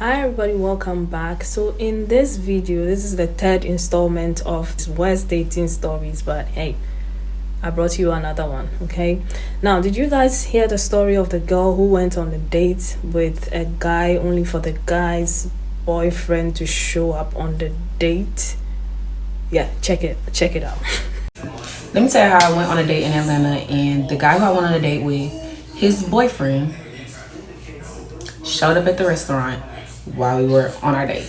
Hi everybody, welcome back. So in this video, this is the third installment of Worst Dating Stories, but hey, I brought you another one. Okay, now did you guys hear the story of the girl who went on a date with a guy only for the guy's boyfriend to show up on the date? Yeah, check it out. Let me tell you how I went on a date in Atlanta, and the guy who I went on a date with, his boyfriend showed up at the restaurant while we were on our date.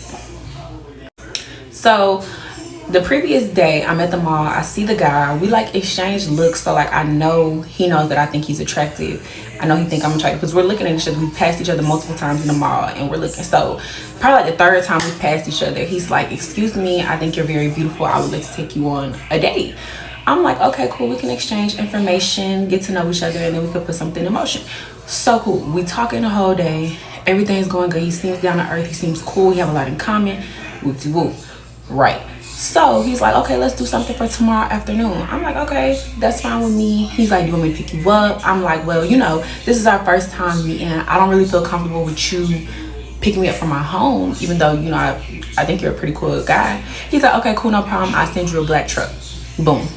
So the previous day, I'm at the mall, I see the guy, we like exchange looks, so like I know he knows that I think he's attractive. I know he think I'm attractive because we're looking at each other. We've passed each other multiple times in the mall and we're looking. So probably like the third time we've passed each other, he's like, "Excuse me, I think you're very beautiful. I would like to take you on a date." I'm like, okay, cool, we can exchange information, get to know each other, and then we could put something in motion. So cool. We talking the whole day. Everything's going good. He seems down to earth. He seems cool. We have a lot in common. Whoop-de-whoop. Right. So he's like, okay, let's do something for tomorrow afternoon. I'm like, okay, that's fine with me. He's like, "Do you want me to pick you up?" I'm like, well, this is our first time meeting. I don't really feel comfortable with you picking me up from my home, even though, I think you're a pretty cool guy. He's like, okay, cool, no problem. I'll send you a black truck. Boom.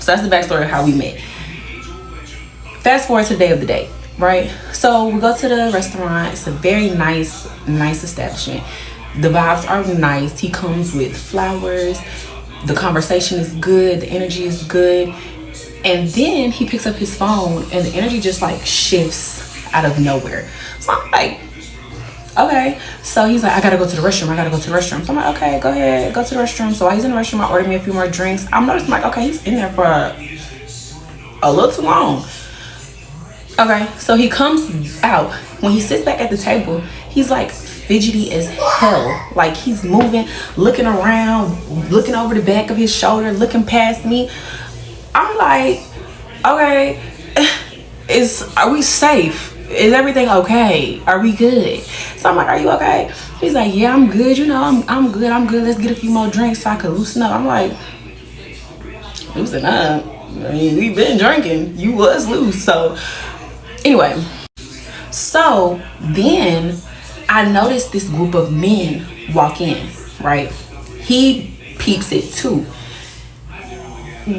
So that's the backstory of how we met. Fast forward to the day of the date, right? So we go to the restaurant. It's a very nice establishment. The vibes are nice. He comes with flowers. The conversation is good. The energy is good. And then he picks up his phone and the energy just like shifts out of nowhere. So I'm like, okay. So he's like, "I gotta go to the restroom. So I'm like, okay, go ahead, go to the restroom. So while he's in the restroom, I ordered me a few more drinks. I'm noticing like, okay, he's in there for a little too long. Okay, so he comes out. When he sits back at the table, he's like fidgety as hell. Like he's moving, looking around, looking over the back of his shoulder, looking past me. I'm like, okay, are we safe? Is everything okay? Are we good? So I'm like, "Are you okay?" He's like, "Yeah, I'm good. I'm good. Let's get a few more drinks so I can loosen up." I'm like, loosen up? I mean, we've been drinking. You was loose. So anyway, so then I noticed this group of men walk in, right? He peeps it too.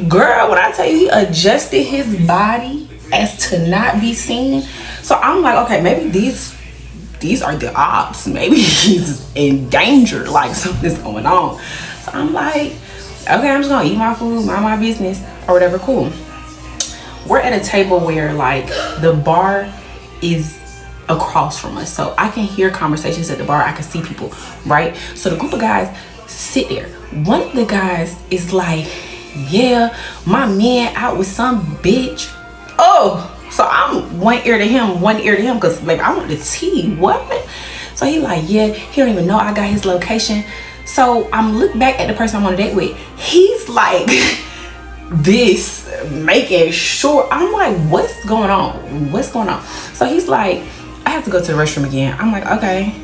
Girl, when I tell you he adjusted his body as to not be seen. So I'm like, okay, maybe these are the ops. Maybe he's in danger, like something's going on. So I'm like, okay, I'm just gonna eat my food, mind my business, or whatever, cool. We're at a table where like the bar is across from us. So I can hear conversations at the bar, I can see people, right? So the group of guys sit there. One of the guys is like, "Yeah, my man out with some bitch." Oh, so I'm one ear to him, because like I want the tea. What? So he like, yeah, he don't even know I got his location. So I'm look back at the person I'm on a date with. He's like this, making sure. I'm like, what's going on? So he's like, "I have to go to the restroom again." I'm like, okay.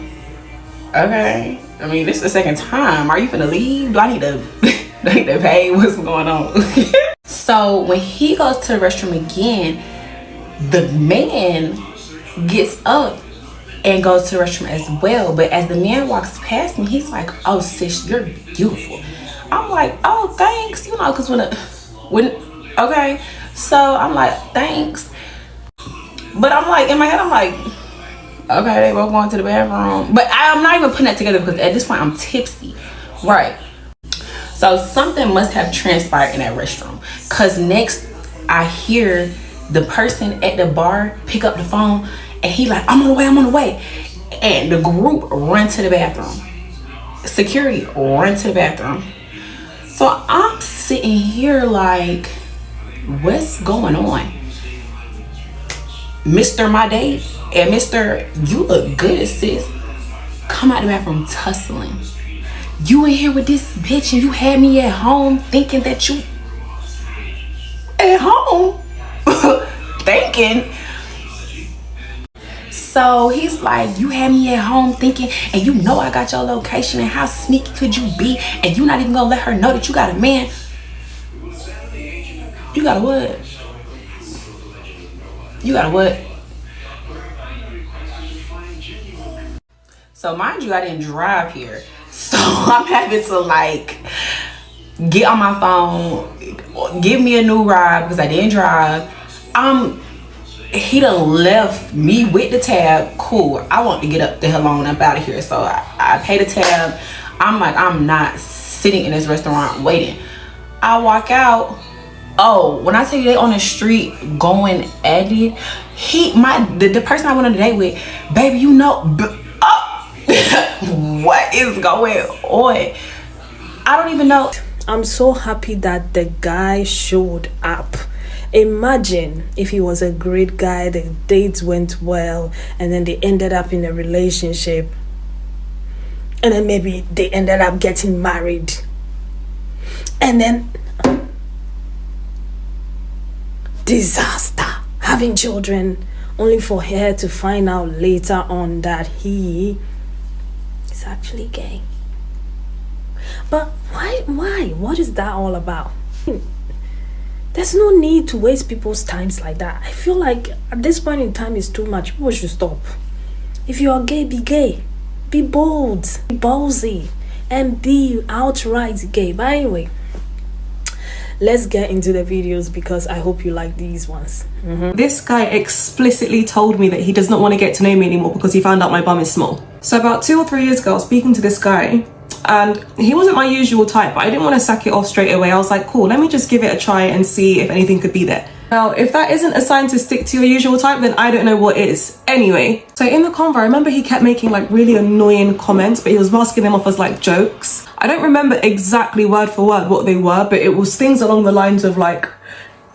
I mean, this is the second time. Are you finna leave? Do I need to pay? What's going on? So when he goes to the restroom again, the man gets up and goes to the restroom as well. But as the man walks past me, he's like, "Oh sis, you're beautiful." I'm like, "Oh, thanks." Because when okay. So I'm like, "Thanks." But I'm like, in my head, I'm like, okay, they both going to the bathroom. But I'm not even putting that together because at this point I'm tipsy. Right. So something must have transpired in that restroom. Cause next I hear the person at the bar pick up the phone and he like, I'm on the way. And the group run to the bathroom. Security run to the bathroom. So I'm sitting here like, what's going on? Mr. My date and Mr. You look good, sis, come out the bathroom tussling. "You in here with this bitch and you had me at home thinking that you at home." Thinking. So he's like, "You had me at home thinking, and you know I got your location, and how sneaky could you be, and you not even gonna let her know that you got a man." You got a what? So mind you, I didn't drive here. So I'm having to like get on my phone, give me a new ride because I didn't drive. He done left me with the tab. Cool, I want to get up the hell on up out of here. So I pay the tab. I'm like, I'm not sitting in this restaurant waiting. I walk out. Oh, when I tell you they on the street going at it, the person I went on a date with, baby, you know, what is going on? I don't even know. I'm so happy that the guy showed up. Imagine if he was a great guy, the dates went well, and then they ended up in a relationship, and then maybe they ended up getting married, and then disaster, having children, only for her to find out later on that he is actually gay. But why? What is that all about? There's no need to waste people's times like that. I feel like at this point in time it's too much. People should stop. If you are gay, be gay. Be bold, be ballsy, and be outright gay. But anyway, let's get into the videos because I hope you like these ones. This guy explicitly told me that he does not want to get to know me anymore because he found out my bum is small. So about 2 or 3 years ago, I was speaking to this guy and he wasn't my usual type, but I didn't want to sack it off straight away. I was like, cool, let me just give it a try and see if anything could be there. Now, if that isn't a sign to stick to your usual type, then I don't know what is. Anyway, so in the convo, I remember he kept making like really annoying comments, but he was masking them off as like jokes. I don't remember exactly word for word what they were, but it was things along the lines of like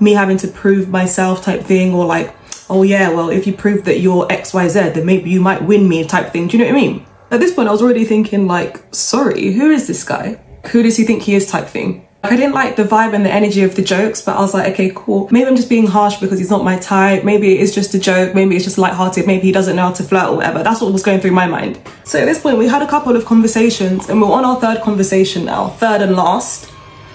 me having to prove myself type thing, or like, oh yeah, well, if you prove that you're XYZ, then maybe you might win me type thing. Do you know what I mean? At this point, I was already thinking like, sorry, who is this guy? Who does he think he is type thing? I didn't like the vibe and the energy of the jokes, but I was like, okay, cool. Maybe I'm just being harsh because he's not my type. Maybe it's just a joke. Maybe it's just lighthearted. Maybe he doesn't know how to flirt or whatever. That's what was going through my mind. So at this point, we had a couple of conversations and we're on our third conversation now, third and last.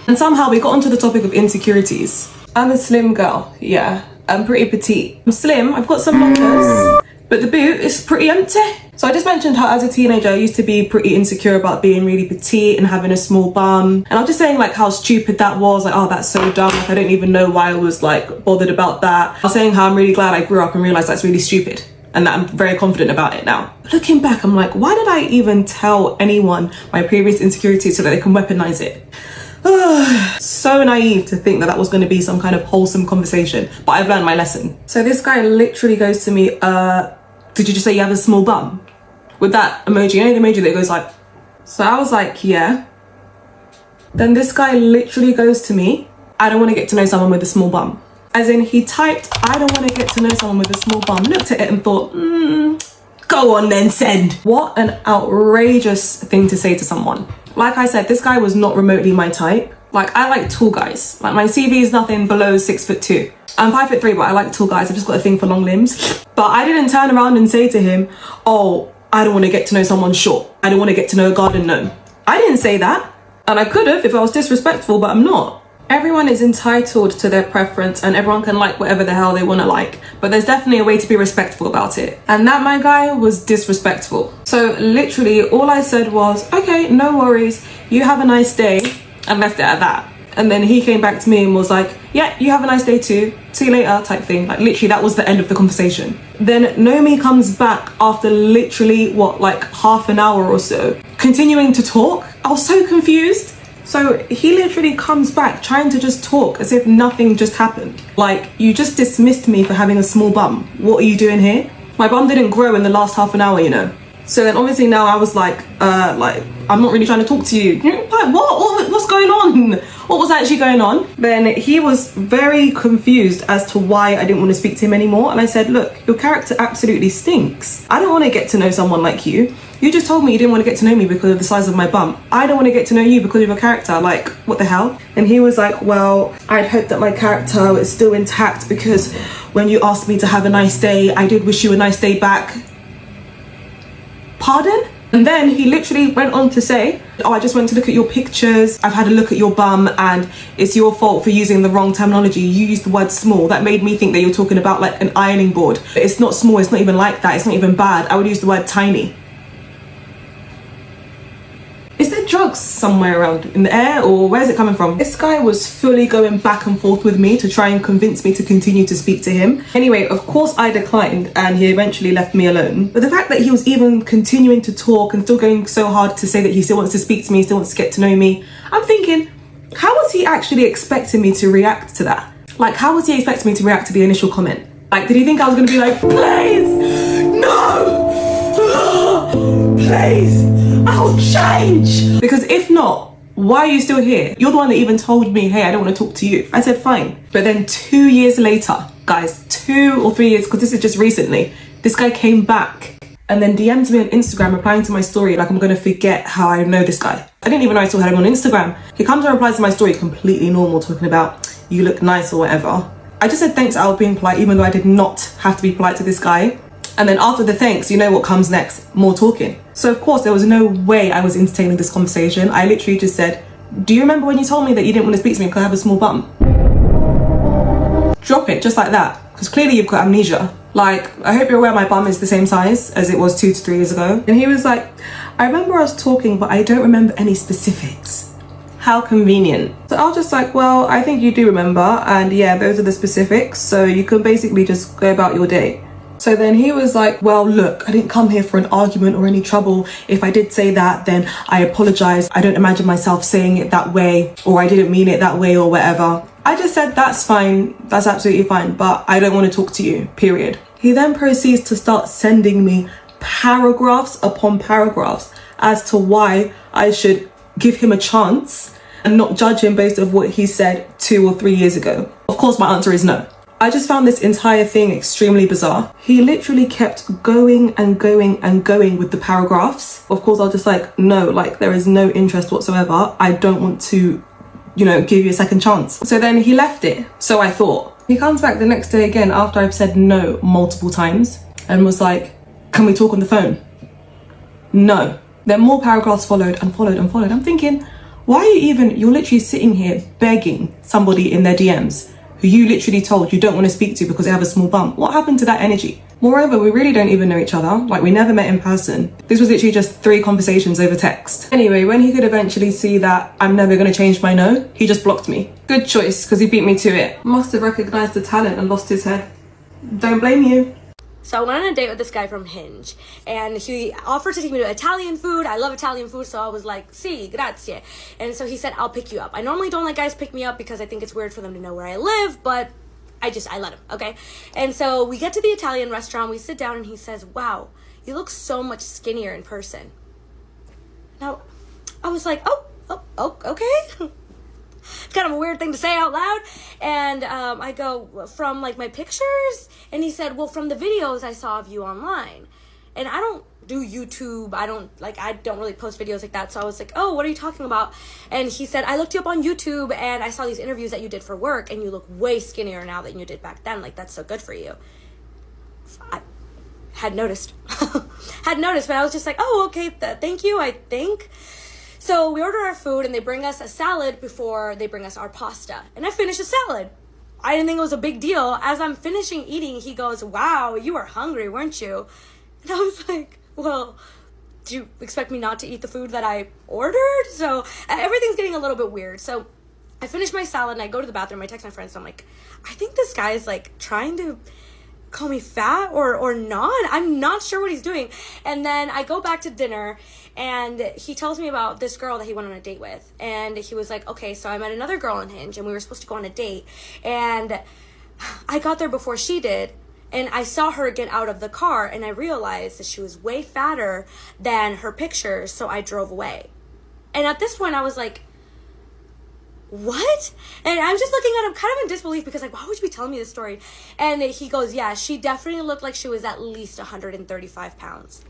And somehow we got onto the topic of insecurities. I'm a slim girl. Yeah, I'm pretty petite. I'm slim. I've got some lockers, but the boot is pretty empty. So I just mentioned how as a teenager, I used to be pretty insecure about being really petite and having a small bum. And I was just saying like how stupid that was. Like, oh, that's so dumb. Like, I don't even know why I was like bothered about that. I was saying how I'm really glad I grew up and realized that's really stupid and that I'm very confident about it now. Looking back, I'm like, why did I even tell anyone my previous insecurities so that they can weaponize it? So naive to think that that was going to be some kind of wholesome conversation, but I've learned my lesson. So this guy literally goes to me, did you just say you have a small bum? With that emoji, you know the emoji that goes like, so I was like, yeah. Then this guy literally goes to me, I don't want to get to know someone with a small bum. As in, he typed, I don't want to get to know someone with a small bum, looked at it and thought, go on then, send. What an outrageous thing to say to someone. Like I said, this guy was not remotely my type. Like, I like tall guys. Like, my CV is nothing below 6'2". I'm 5'3", but I like tall guys. I've just got a thing for long limbs. But I didn't turn around and say to him, oh, I don't want to get to know someone short. I don't want to get to know a garden gnome. I didn't say that. And I could have if I was disrespectful, but I'm not. Everyone is entitled to their preference and everyone can like whatever the hell they want to like. But there's definitely a way to be respectful about it. And that, my guy, was disrespectful. So literally all I said was, okay, no worries. You have a nice day, and left it at that. And then he came back to me and was like, yeah, you have a nice day too. See you later type thing. Like literally that was the end of the conversation. Then Nomi comes back after literally what, like half an hour or so, continuing to talk. I was so confused. So he literally comes back trying to just talk as if nothing just happened. Like, you just dismissed me for having a small bum. What are you doing here? My bum didn't grow in the last half an hour, you know. So then obviously now I was like, I'm not really trying to talk to you. Like, what's going on? What was actually going on? Then he was very confused as to why I didn't want to speak to him anymore. And I said, look, your character absolutely stinks. I don't want to get to know someone like you. You just told me you didn't want to get to know me because of the size of my bum. I don't want to get to know you because of your character. Like, what the hell? And he was like, well, I'd hope that my character was still intact because when you asked me to have a nice day, I did wish you a nice day back. Pardon? And then he literally went on to say, oh, I just went to look at your pictures. I've had a look at your bum and it's your fault for using the wrong terminology. You used the word small. That made me think that you're talking about like an ironing board. It's not small. It's not even like that. It's not even bad. I would use the word tiny. drugs somewhere around in the air, or where's it coming from? This guy was fully going back and forth with me to try and convince me to continue to speak to him. Anyway, of course I declined and he eventually left me alone. But the fact that he was even continuing to talk and still going so hard to say that he still wants to speak to me, still wants to get to know me, I'm thinking, how was he actually expecting me to react to that? Like, how was he expecting me to react to the initial comment? Like, did he think I was gonna be like, please, no, please, I'll change? Because if not, why are you still here? You're the one that even told me, hey, I don't want to talk to you. I said, fine. But then 2 years later, guys, 2 or 3 years, because this is just recently, this guy came back and then DMs me on Instagram replying to my story like I'm gonna forget how I know this guy. I didn't even know I still had him on Instagram. He comes and replies to my story completely normal, talking about you look nice or whatever. I just said thanks out of being polite, even though I did not have to be polite to this guy. And then after the thanks, you know what comes next? More talking. So of course there was no way I was entertaining this conversation. I literally just said, do you remember when you told me that you didn't want to speak to me because I have a small bum? Drop it, just like that. Because clearly you've got amnesia. Like, I hope you're aware my bum is the same size as it was 2 to 3 years ago. And he was like, I remember us talking, but I don't remember any specifics. How convenient. So I was just like, well, I think you do remember. And yeah, those are the specifics. So you can basically just go about your day. So then he was like, well, look, I didn't come here for an argument or any trouble. If I did say that, then I apologize. I don't imagine myself saying it that way, or I didn't mean it that way, or whatever. I just said, that's fine. That's absolutely fine. But I don't want to talk to you, period. He then proceeds to start sending me paragraphs upon paragraphs as to why I should give him a chance and not judge him based on what he said 2 or 3 years ago. Of course, my answer is no. I just found this entire thing extremely bizarre. He literally kept going and going and going with the paragraphs. Of course, I was just like, no, like there is no interest whatsoever. I don't want to, give you a second chance. So then he left it. So I thought. He comes back the next day again after I've said no multiple times and was like, can we talk on the phone? No. Then more paragraphs followed and followed and followed. I'm thinking, why are you're literally sitting here begging somebody in their DMs who you literally told you don't want to speak to because they have a small bum. What happened to that energy? Moreover, we really don't even know each other. Like, we never met in person. This was literally just 3 conversations over text. Anyway, when he could eventually see that I'm never going to change my no, he just blocked me. Good choice, because he beat me to it. Must have recognized the talent and lost his head. Don't blame you. So I went on a date with this guy from Hinge, and he offered to take me to Italian food. I love Italian food, so I was like, sì, grazie. And so he said, I'll pick you up. I normally don't let guys pick me up because I think it's weird for them to know where I live, but I let him, okay? And so we get to the Italian restaurant, we sit down, and he says, wow, you look so much skinnier in person. Now, I was like, oh, okay. It's kind of a weird thing to say out loud. And I go, from like my pictures? And he said, well, from the videos I saw of you online. And I don't do YouTube. I don't really post videos like that. So I was like, oh, what are you talking about? And he said, I looked you up on YouTube and I saw these interviews that you did for work and you look way skinnier now than you did back then. Like, that's so good for you. I had noticed. But I was just like, oh, okay, thank you, I think. So we order our food and they bring us a salad before they bring us our pasta. And I finished the salad. I didn't think it was a big deal. As I'm finishing eating, he goes, wow, you were hungry, weren't you? And I was like, well, do you expect me not to eat the food that I ordered? So everything's getting a little bit weird. So I finish my salad and I go to the bathroom. I text my friends and I'm like, I think this guy is like trying to call me fat or not. I'm not sure what he's doing. And then I go back to dinner and he tells me about this girl that he went on a date with. And he was like, okay, so I met another girl on Hinge and we were supposed to go on a date. And I got there before she did. And I saw her get out of the car and I realized that she was way fatter than her pictures. So I drove away. And at this point I was like, what? And I'm just looking at him kind of in disbelief because like, why would you be telling me this story? And he goes, yeah, she definitely looked like she was at least 135 pounds.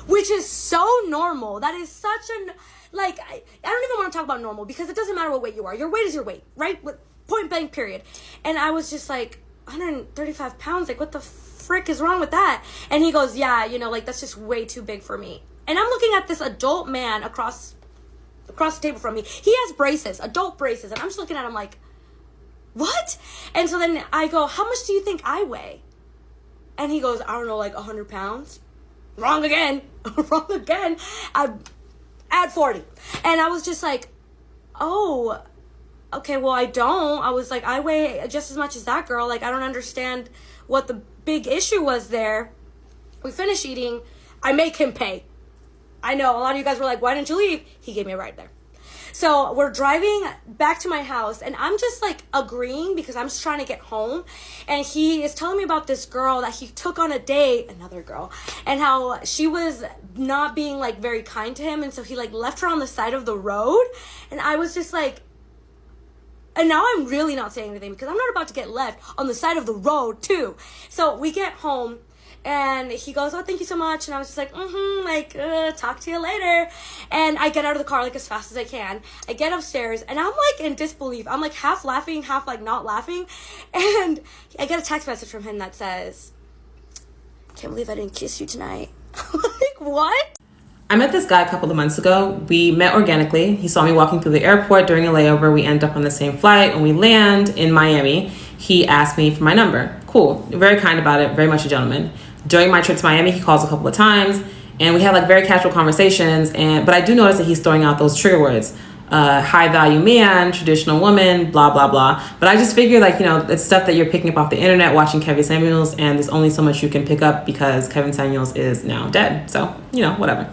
Which is so normal. That is such an, like, I don't even want to talk about normal because it doesn't matter what weight you are. Your weight is your weight, right? Point blank, period. And I was just like, 135 pounds? Like, what the frick is wrong with that? And he goes, yeah, like, that's just way too big for me. And I'm looking at this adult man across the table from me. He has braces, adult braces. And I'm just looking at him like, what? And so then I go, how much do you think I weigh? And he goes, I don't know, like 100 pounds. wrong again, wrong again. I'm at 40. And I was just like, oh, okay, well, I don't. I was like, I weigh just as much as that girl. Like, I don't understand what the big issue was there. We finish eating. I make him pay. I know a lot of you guys were like, why didn't you leave? He gave me a ride there. So we're driving back to my house, and I'm just like agreeing because I'm just trying to get home. And he is telling me about this girl that he took on a date, another girl, and how she was not being like very kind to him. And so he like left her on the side of the road. And I was just like, and now I'm really not saying anything because I'm not about to get left on the side of the road too. So we get home. And he goes, oh, thank you so much. And I was just like, talk to you later. And I get out of the car like as fast as I can. I get upstairs and I'm like in disbelief. I'm like half laughing, half like not laughing. And I get a text message from him that says, can't believe I didn't kiss you tonight. I'm like, what? I met this guy a couple of months ago. We met organically. He saw me walking through the airport during a layover. We end up on the same flight. When we land in Miami, he asked me for my number. Cool. Very kind about it. Very much a gentleman. During my trip to Miami, he calls a couple of times, and we have like very casual conversations. But I do notice that he's throwing out those trigger words: high value man, traditional woman, blah blah blah. But I just figure it's stuff that you're picking up off the internet, watching Kevin Samuels, and there's only so much you can pick up because Kevin Samuels is now dead. So whatever.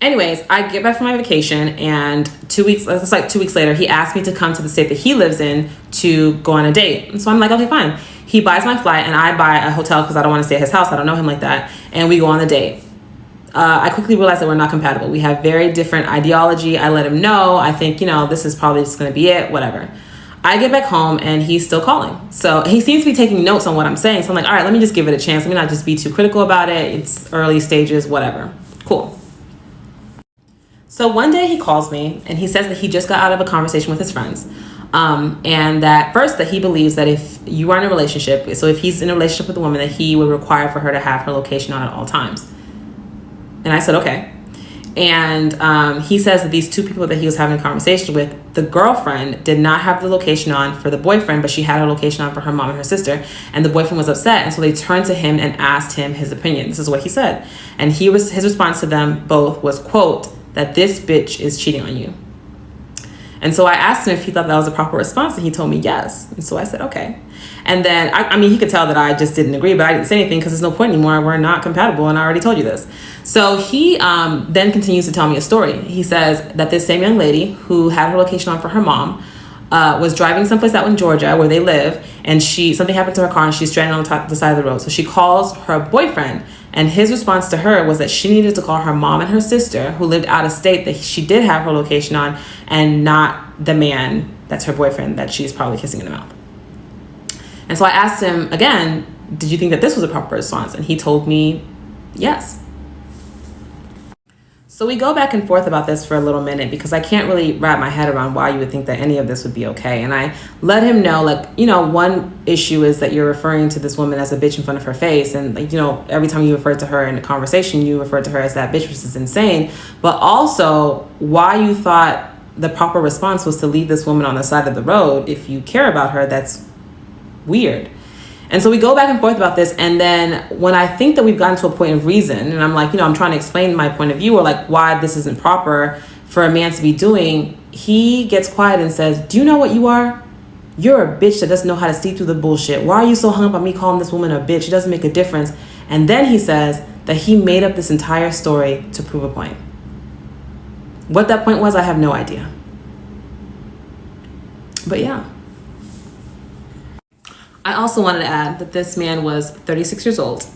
Anyways, I get back from my vacation, and 2 weeks later, he asked me to come to the state that he lives in to go on a date. And so I'm like, okay, fine. He buys my flight, and I buy a hotel because I don't want to stay at his house. I don't know him like that. And we go on the date. I quickly realized that we're not compatible. We have very different ideology. I let him know. I think, this is probably just going to be it, whatever. I get back home, and he's still calling. So he seems to be taking notes on what I'm saying. So I'm like, all right, let me just give it a chance. Let me not just be too critical about it. It's early stages, whatever. Cool. So one day he calls me and he says that he just got out of a conversation with his friends. And that first, that he believes that if you are in a relationship, so if he's in a relationship with a woman, that he would require for her to have her location on at all times. And I said, okay. And he says that these two people that he was having a conversation with, the girlfriend did not have the location on for the boyfriend, but she had her location on for her mom and her sister. And the boyfriend was upset. And so they turned to him and asked him his opinion. This is what he said. And his response to them both was, quote, that this bitch is cheating on you. And so I asked him if he thought that was a proper response, and he told me yes. And so I said, okay. And then, I mean, he could tell that I just didn't agree, but I didn't say anything because there's no point anymore. We're not compatible, and I already told you this. So he then continues to tell me a story. He says that this same young lady who had her location on for her mom was driving someplace out in Georgia where they live, and something happened to her car, and she's stranded on the side of the road. So she calls her boyfriend, and his response to her was that she needed to call her mom and her sister, who lived out of state, that she did have her location on, and not the man that's her boyfriend that she's probably kissing in the mouth. And so I asked him again, did you think that this was a proper response? And he told me yes. So we go back and forth about this for a little minute because I can't really wrap my head around why you would think that any of this would be okay. And I let him know, one issue is that you're referring to this woman as a bitch in front of her face. And, every time you refer to her in a conversation, you refer to her as that bitch, which is insane. But also why you thought the proper response was to leave this woman on the side of the road. If you care about her, that's weird. And so we go back and forth about this. And then when I think that we've gotten to a point of reason, and I'm like, I'm trying to explain my point of view or why this isn't proper for a man to be doing, he gets quiet and says, do you know what you are? You're a bitch that doesn't know how to see through the bullshit. Why are you so hung up on me calling this woman a bitch? It doesn't make a difference. And then he says that he made up this entire story to prove a point. What that point was, I have no idea. But yeah. I also wanted to add that this man was 36 years old,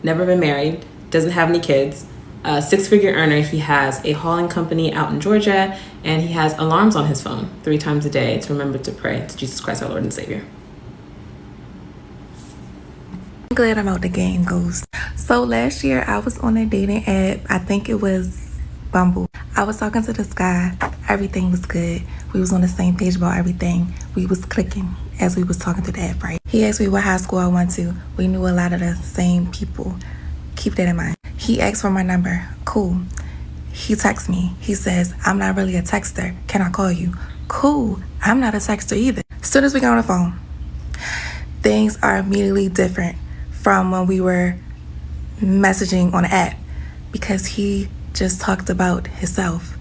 never been married, doesn't have any kids, a six-figure earner. He has a hauling company out in Georgia, and he has alarms on his phone 3 times a day to remember to pray to Jesus Christ, our Lord and Savior. I'm glad I'm out the game, Ghost. So last year I was on a dating app. I think it was Bumble. I was talking to this guy. Everything was good. We was on the same page about everything. We was clicking as we was talking to the app, right? He asked me what high school I went to. We knew a lot of the same people. Keep that in mind. He asked for my number. Cool. He texts me. He says, I'm not really a texter. Can I call you? Cool. I'm not a texter either. As soon as we got on the phone, things are immediately different from when we were messaging on the app because he just talked about himself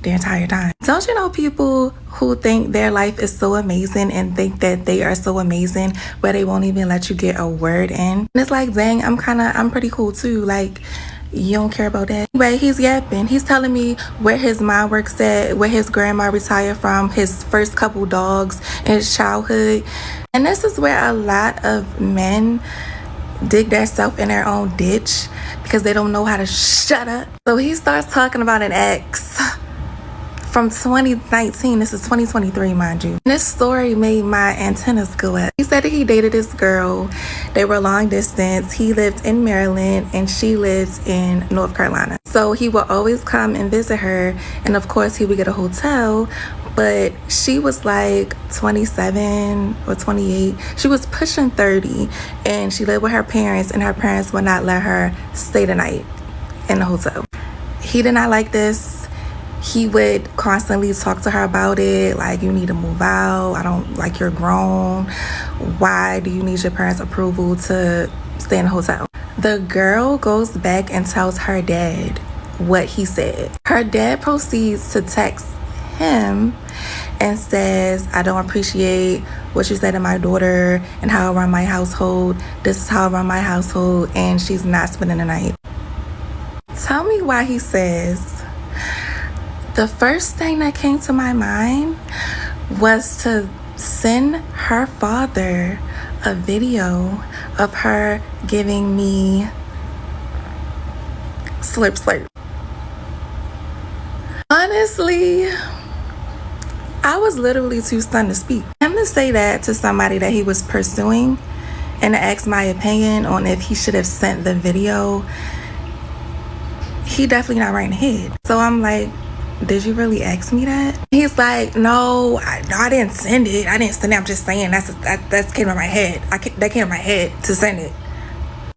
the entire time. Don't you know people who think their life is so amazing and think that they are so amazing, but they won't even let you get a word in? And it's like, dang, I'm pretty cool too. Like, you don't care about that. Anyway, he's yapping. He's telling me where his mom works at, where his grandma retired from, his first couple dogs in his childhood. And this is where a lot of men dig themselves in their own ditch because they don't know how to shut up. So he starts talking about an ex from 2019. This is 2023, mind you. This story made my antennas go up. He said that he dated this girl. They were long distance. He lived in Maryland and she lives in North Carolina. So he would always come and visit her, and of course he would get a hotel, but she was like 27 or 28. She was pushing 30 and she lived with her parents, and her parents would not let her stay the night in the hotel. He did not like this. He would constantly talk to her about it, like, you need to move out. I don't like, you're grown. Why do you need your parents' approval to stay in the hotel? The girl goes back and tells her dad what he said. Her dad proceeds to text him and says, I don't appreciate what you said to my daughter and how I run my household. This is how I run my household, and she's not spending the night. Tell me why he says. The first thing that came to my mind was to send her father a video of her giving me slurp slurp. Honestly, I was literally too stunned to speak. Him to say that to somebody that he was pursuing and to ask my opinion on if he should have sent the video, he definitely not right in the head. So I'm like, did you really ask me that? He's like, no, I didn't send it. I didn't send it. I'm just saying that came to my head. That came to my head to send it.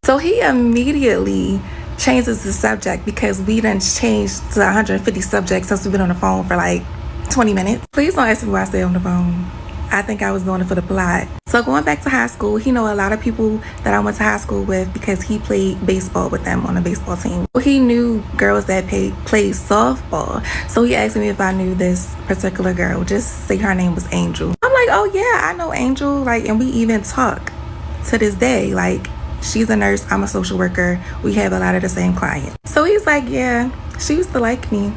So he immediately changes the subject because we done changed to 150 subjects since we've been on the phone for like 20 minutes. Please don't ask me why I stay on the phone. I think I was doing it for the plot. So going back to high school, he know a lot of people that I went to high school with because he played baseball with them on a baseball team. He knew girls that played softball. So he asked me if I knew this particular girl. Just say her name was Angel. I'm like, oh yeah, I know Angel. Like, and we even talk to this day. Like, she's a nurse, I'm a social worker. We have a lot of the same clients. So he's like, yeah, she used to like me.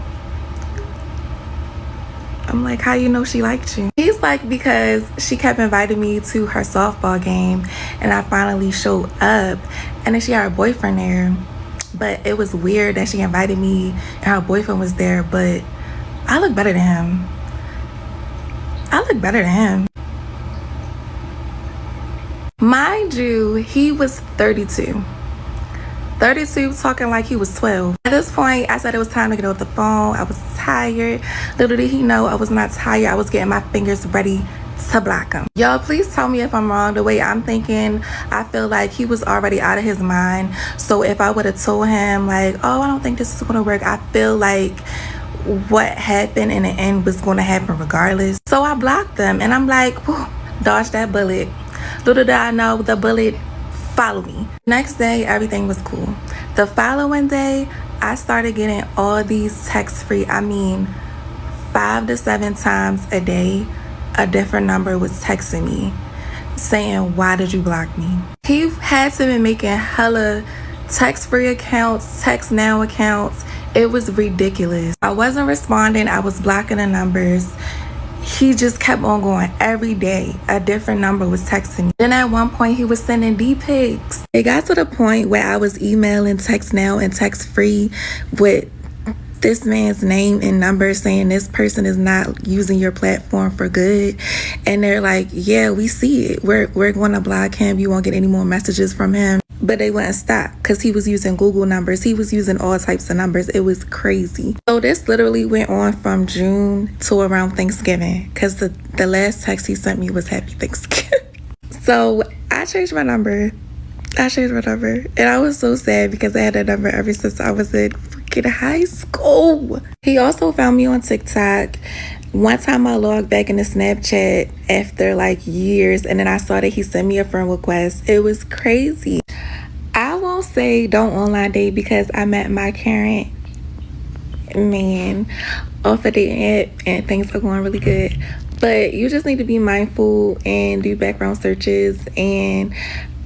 I'm like, how you know she liked you? He's like, because she kept inviting me to her softball game and I finally showed up, and then she had her boyfriend there. But it was weird that she invited me and her boyfriend was there, but I look better than him. Mind you, he was 32, talking like he was 12. At this point, I said it was time to get off the phone. I was tired. Little did he know I was not tired. I was getting my fingers ready to block him. Y'all, please tell me if I'm wrong. The way I'm thinking, I feel like he was already out of his mind. So if I would have told him like, oh, I don't think this is going to work, I feel like what happened in the end was going to happen regardless. So I blocked them and I'm like, whew, dodge that bullet. Little did I know the bullet followed me. Next day, everything was cool. The following day, I started getting all these texts free. I mean, 5 to 7 times a day, a different number was texting me saying, why did you block me? He had to be making hella text-free accounts, text now accounts. It was ridiculous. I wasn't responding. I was blocking the numbers. He just kept on going. Every day a different number was texting me. Then at one point he was sending D-pics. It got to the point where I was emailing text now and text free with this man's name and number saying this person is not using your platform for good, and they're like, yeah, we see it, we're going to block him, you won't get any more messages from him. But they wouldn't stop because he was using Google numbers, he was using all types of numbers. It was crazy. So this literally went on from June to around Thanksgiving, because the last text he sent me was happy Thanksgiving. So I changed my number, and I was so sad because I had that number ever since I was in freaking high school. He also found me on TikTok. One time I logged back into Snapchat after like years, and then I saw that he sent me a friend request. It was crazy. I won't say don't online date because I met my current man off a dating app and things are going really good. But you just need to be mindful and do background searches. And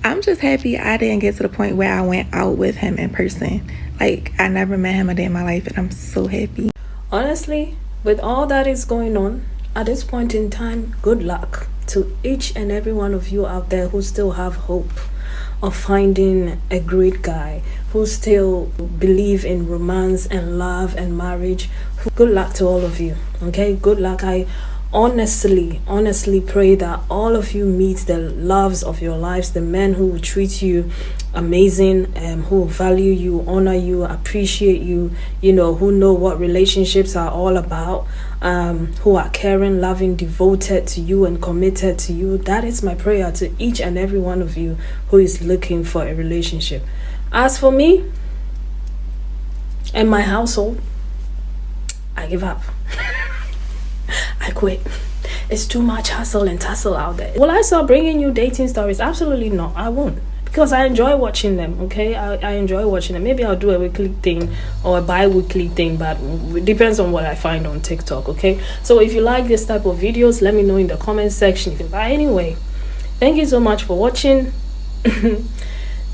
I'm just happy I didn't get to the point where I went out with him in person. Like, I never met him a day in my life, and I'm so happy. Honestly, with all that is going on at this point in time, good luck to each and every one of you out there who still have hope of finding a great guy, who still believe in romance and love and marriage. Good luck to all of you. Okay, good luck. I honestly pray that all of you meet the loves of your lives, the men who will treat you amazing, who value you, honor you, appreciate you, you know, who know what relationships are all about, who are caring, loving, devoted to you and committed to you. That is my prayer to each and every one of you who is looking for a relationship. As for me and my household, I give up. I quit. It's too much hustle and tussle out there. Will I start bringing you dating stories? Absolutely not. I won't, because I enjoy watching them. Okay, I enjoy watching them. Maybe I'll do a weekly thing or a bi-weekly thing, but it depends on what I find on TikTok. Okay, so if you like this type of videos, let me know in the comment section. But anyway, thank you so much for watching.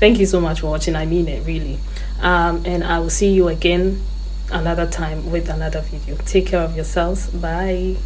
Thank you so much for watching. I mean it, really. And I will see you again another time with another video. Take care of yourselves. Bye.